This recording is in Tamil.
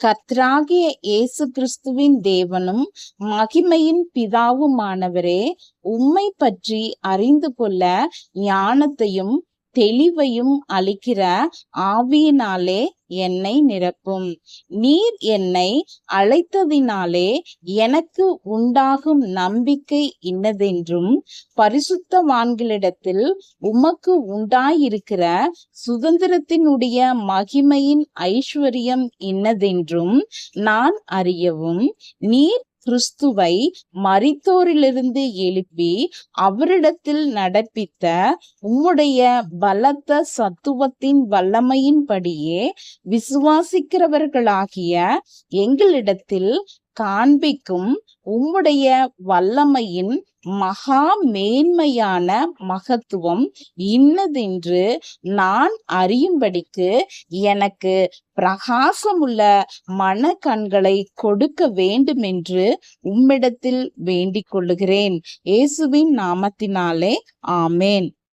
கர்த்தராகிய இயேசு கிறிஸ்துவின் தேவனும் மகிமையின் பிதாவுமானவரே, உம்மை பற்றி அறிந்து கொள்ள ஞானத்தையும் தெளிவையும் அளிக்கிற ஆவியினாலே என்னை நிரப்பும். நீர் என்னை அழைத்ததினாலே எனக்கு உண்டாகும் நம்பிக்கை இன்னதென்றும், பரிசுத்தவான்களிடத்தில் உமக்கு உண்டாயிருக்கிற சுதந்திரத்தினுடைய மகிமையின் ஐஸ்வர்யம் இன்னதென்றும் நான் அறியவும், நீர் கிறிஸ்துவை மரித்தோரிலிருந்து எழுப்பி அவரிடத்தில் நடப்பித்த உம்முடைய பலத்த சத்துவத்தின் வல்லமையின்படியே விசுவாசிக்கிறவர்களாகிய எங்களிடத்தில் காண்பிக்கும் உம்முடைய வல்லமையின் மகா மேன்மையான மகத்துவம் இன்னதென்று நான் அறியும்படிக்கு எனக்கு பிரகாசமுள்ள மனக்கண்களை கொடுக்க வேண்டுமென்று உம்மிடத்தில் வேண்டிக் கொள்ளுகிறேன். இயேசுவின் நாமத்தினாலே ஆமேன்.